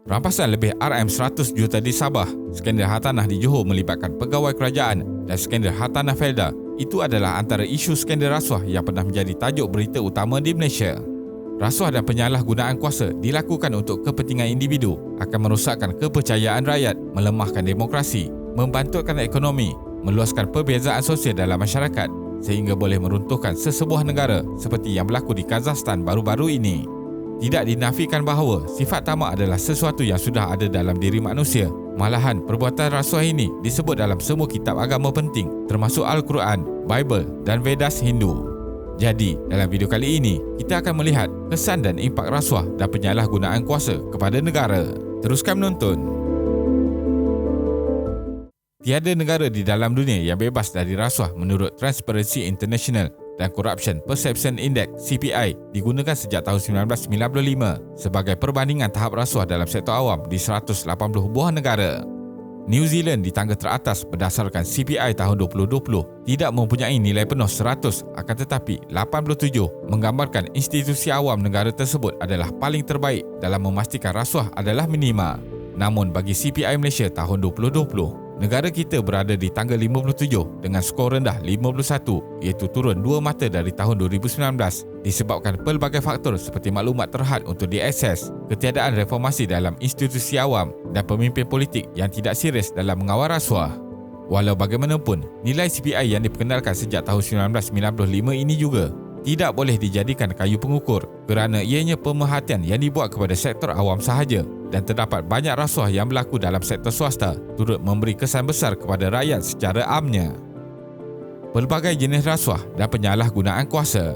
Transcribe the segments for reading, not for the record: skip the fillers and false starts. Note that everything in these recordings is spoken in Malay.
Rampasan lebih RM100 juta di Sabah, skandal hartanah di Johor melibatkan pegawai kerajaan dan skandal hartanah Felda itu adalah antara isu skandal rasuah yang pernah menjadi tajuk berita utama di Malaysia. Rasuah dan penyalahgunaan kuasa dilakukan untuk kepentingan individu akan merosakkan kepercayaan rakyat, melemahkan demokrasi, membantutkan ekonomi, meluaskan perbezaan sosial dalam masyarakat sehingga boleh meruntuhkan sesebuah negara seperti yang berlaku di Kazakhstan baru-baru ini. Tidak dinafikan bahawa sifat tamak adalah sesuatu yang sudah ada dalam diri manusia. Malahan, perbuatan rasuah ini disebut dalam semua kitab agama penting termasuk Al-Quran, Bible dan Vedas Hindu. Jadi, dalam video kali ini, kita akan melihat kesan dan impak rasuah dan penyalahgunaan kuasa kepada negara. Teruskan menonton. Tiada negara di dalam dunia yang bebas dari rasuah menurut Transparency International dan Corruption Perception Index (CPI) digunakan sejak tahun 1995 sebagai perbandingan tahap rasuah dalam sektor awam di 180 buah negara. New Zealand di tangga teratas berdasarkan CPI tahun 2020 tidak mempunyai nilai penuh 100, akan tetapi 87 menggambarkan institusi awam negara tersebut adalah paling terbaik dalam memastikan rasuah adalah minima. Namun bagi CPI Malaysia tahun 2020, negara kita berada di tangga 57 dengan skor rendah 51, iaitu turun 2 mata dari tahun 2019 disebabkan pelbagai faktor seperti maklumat terhad untuk diakses, ketiadaan reformasi dalam institusi awam dan pemimpin politik yang tidak serius dalam mengawal rasuah. Walau bagaimanapun, nilai CPI yang diperkenalkan sejak tahun 1995 ini juga tidak boleh dijadikan kayu pengukur kerana ianya pemerhatian yang dibuat kepada sektor awam sahaja dan terdapat banyak rasuah yang berlaku dalam sektor swasta turut memberi kesan besar kepada rakyat secara amnya. Pelbagai jenis rasuah dan penyalahgunaan kuasa.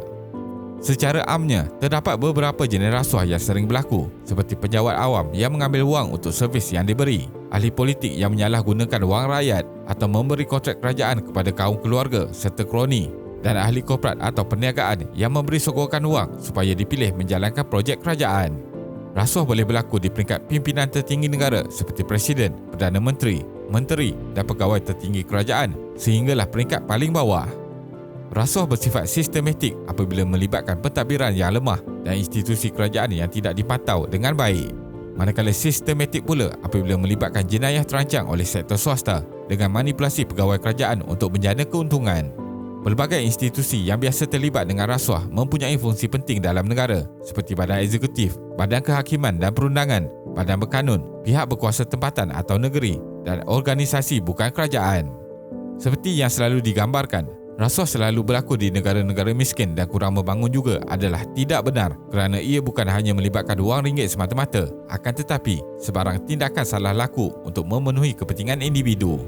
Secara amnya, terdapat beberapa jenis rasuah yang sering berlaku seperti pejabat awam yang mengambil wang untuk servis yang diberi, ahli politik yang menyalahgunakan wang rakyat atau memberi kontrak kerajaan kepada kaum keluarga serta kroni, dan ahli korporat atau perniagaan yang memberi sokongan wang supaya dipilih menjalankan projek kerajaan. Rasuah boleh berlaku di peringkat pimpinan tertinggi negara seperti Presiden, Perdana Menteri, Menteri dan pegawai tertinggi kerajaan sehinggalah peringkat paling bawah. Rasuah bersifat sistematik apabila melibatkan pentadbiran yang lemah dan institusi kerajaan yang tidak dipantau dengan baik. Manakala sistematik pula apabila melibatkan jenayah terancang oleh sektor swasta dengan manipulasi pegawai kerajaan untuk menjana keuntungan. Pelbagai institusi yang biasa terlibat dengan rasuah mempunyai fungsi penting dalam negara seperti badan eksekutif, badan kehakiman dan perundangan, badan berkanun, pihak berkuasa tempatan atau negeri dan organisasi bukan kerajaan. Seperti yang selalu digambarkan, rasuah selalu berlaku di negara-negara miskin dan kurang membangun juga adalah tidak benar kerana ia bukan hanya melibatkan wang ringgit semata-mata, akan tetapi sebarang tindakan salah laku untuk memenuhi kepentingan individu.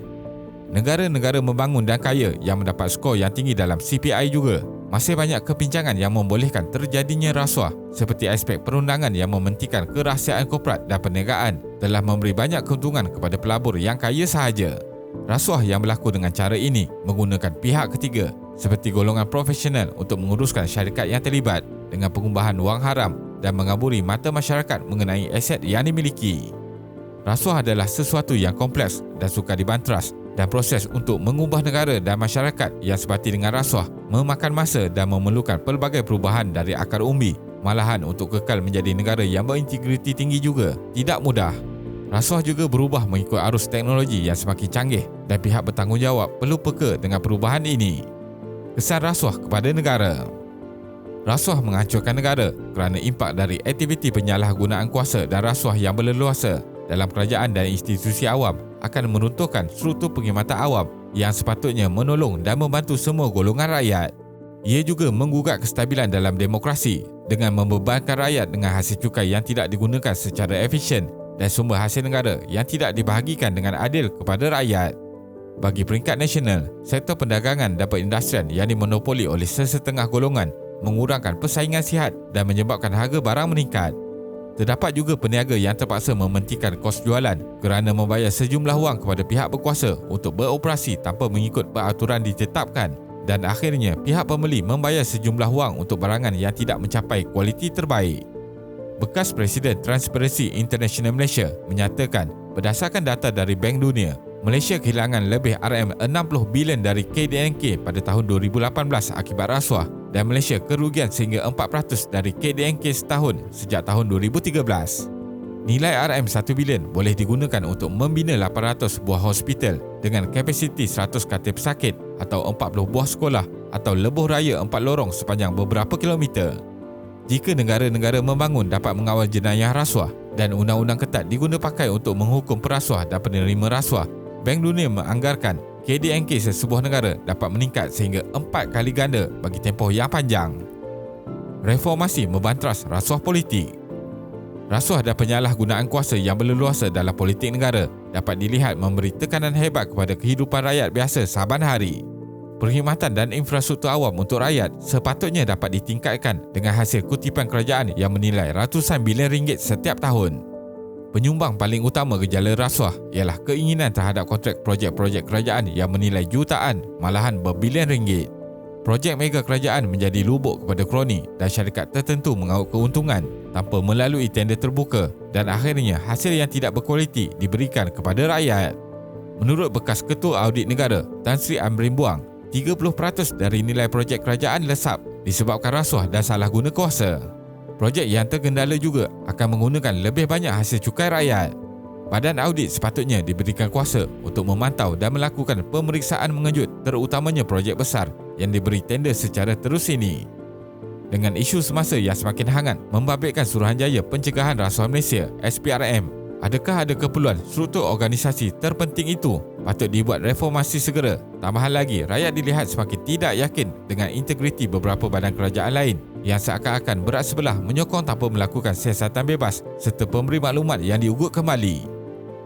Negara-negara membangun dan kaya yang mendapat skor yang tinggi dalam CPI juga masih banyak kepincangan yang membolehkan terjadinya rasuah seperti aspek perundangan yang mementingkan kerahsiaan korporat dan perniagaan telah memberi banyak keuntungan kepada pelabur yang kaya sahaja. Rasuah yang berlaku dengan cara ini menggunakan pihak ketiga seperti golongan profesional untuk menguruskan syarikat yang terlibat dengan pengubahan wang haram dan mengaburi mata masyarakat mengenai aset yang dimiliki. Rasuah adalah sesuatu yang kompleks dan sukar dibantras dan proses untuk mengubah negara dan masyarakat yang sebati dengan rasuah memakan masa dan memerlukan pelbagai perubahan dari akar umbi. Malahan untuk kekal menjadi negara yang berintegriti tinggi juga tidak mudah. Rasuah juga berubah mengikut arus teknologi yang semakin canggih dan pihak bertanggungjawab perlu peka dengan perubahan ini. Kesan rasuah kepada negara. Rasuah menghancurkan negara kerana impak dari aktiviti penyalahgunaan kuasa dan rasuah yang berleluasa dalam kerajaan dan institusi awam akan meruntuhkan struktur perkhidmatan awam yang sepatutnya menolong dan membantu semua golongan rakyat. Ia juga menggugat kestabilan dalam demokrasi dengan membebankan rakyat dengan hasil cukai yang tidak digunakan secara efisien dan sumber hasil negara yang tidak dibahagikan dengan adil kepada rakyat. Bagi peringkat nasional, sektor perdagangan dan perindustrian yang dimonopoli oleh sesetengah golongan mengurangkan persaingan sihat dan menyebabkan harga barang meningkat. Terdapat juga peniaga yang terpaksa mementingkan kos jualan kerana membayar sejumlah wang kepada pihak berkuasa untuk beroperasi tanpa mengikut peraturan ditetapkan dan akhirnya pihak pembeli membayar sejumlah wang untuk barangan yang tidak mencapai kualiti terbaik. Bekas Presiden Transparency International Malaysia menyatakan berdasarkan data dari Bank Dunia, Malaysia kehilangan lebih RM60 bilion dari KDNK pada tahun 2018 akibat rasuah dan Malaysia kerugian sehingga 4% dari KDNK setahun sejak tahun 2013. Nilai RM1 bilion boleh digunakan untuk membina 800 buah hospital dengan kapasiti 100 katil pesakit atau 40 buah sekolah atau lebuh raya 4 lorong sepanjang beberapa kilometer. Jika negara-negara membangun dapat mengawal jenayah rasuah dan undang-undang ketat diguna pakai untuk menghukum perasuah dan penerima rasuah, Bank Dunia menganggarkan KDNK sesebuah negara dapat meningkat sehingga 4 kali ganda bagi tempoh yang panjang. Reformasi membantras rasuah politik. Rasuah dan penyalahgunaan kuasa yang berleluasa dalam politik negara dapat dilihat memberi tekanan hebat kepada kehidupan rakyat biasa saban hari. Perkhidmatan dan infrastruktur awam untuk rakyat sepatutnya dapat ditingkatkan dengan hasil kutipan kerajaan yang menilai ratusan bilion ringgit setiap tahun. Penyumbang paling utama gejala rasuah ialah keinginan terhadap kontrak projek-projek kerajaan yang menilai jutaan, malahan berbilion ringgit. Projek mega kerajaan menjadi lubuk kepada kroni dan syarikat tertentu mengaut keuntungan tanpa melalui tender terbuka dan akhirnya hasil yang tidak berkualiti diberikan kepada rakyat. Menurut bekas Ketua Audit Negara Tan Sri Amrin Buang, 30% dari nilai projek kerajaan lesap disebabkan rasuah dan salah guna kuasa. Projek yang tergendala juga akan menggunakan lebih banyak hasil cukai rakyat. Badan audit sepatutnya diberikan kuasa untuk memantau dan melakukan pemeriksaan mengejut terutamanya projek besar yang diberi tender secara terus ini. Dengan isu semasa yang semakin hangat membabitkan Suruhanjaya Pencegahan Rasuah Malaysia SPRM, adakah ada keperluan struktur organisasi terpenting itu patut dibuat reformasi segera? Tambahan lagi, rakyat dilihat semakin tidak yakin dengan integriti beberapa badan kerajaan lain yang seakan-akan berat sebelah menyokong tanpa melakukan siasatan bebas serta pemberi maklumat yang diugut kembali.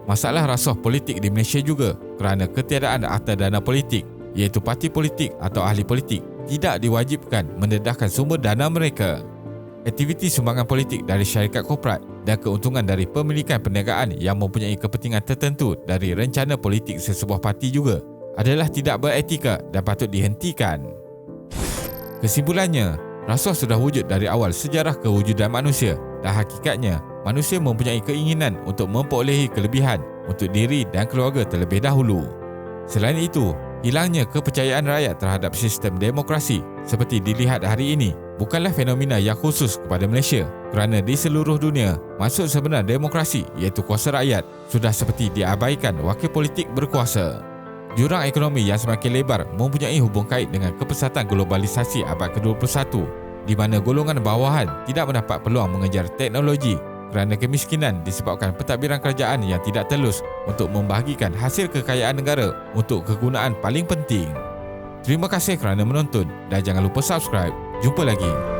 Masalah rasuah politik di Malaysia juga kerana ketiadaan akta dana politik, iaitu parti politik atau ahli politik tidak diwajibkan mendedahkan sumber dana mereka. Aktiviti sumbangan politik dari syarikat korporat dan keuntungan dari pemilikan perniagaan yang mempunyai kepentingan tertentu dari rencana politik sesebuah parti juga adalah tidak beretika dan patut dihentikan. Kesimpulannya, rasuah sudah wujud dari awal sejarah kewujudan manusia dan hakikatnya manusia mempunyai keinginan untuk memperolehi kelebihan untuk diri dan keluarga terlebih dahulu. Selain itu, hilangnya kepercayaan rakyat terhadap sistem demokrasi seperti dilihat hari ini bukanlah fenomena yang khusus kepada Malaysia kerana di seluruh dunia, maksud sebenar demokrasi iaitu kuasa rakyat sudah seperti diabaikan wakil politik berkuasa. Jurang ekonomi yang semakin lebar mempunyai hubung kait dengan kepesatan globalisasi abad ke-21 di mana golongan bawahan tidak mendapat peluang mengejar teknologi kerana kemiskinan disebabkan pentadbiran kerajaan yang tidak telus untuk membahagikan hasil kekayaan negara untuk kegunaan paling penting. Terima kasih kerana menonton dan jangan lupa subscribe. Jumpa lagi.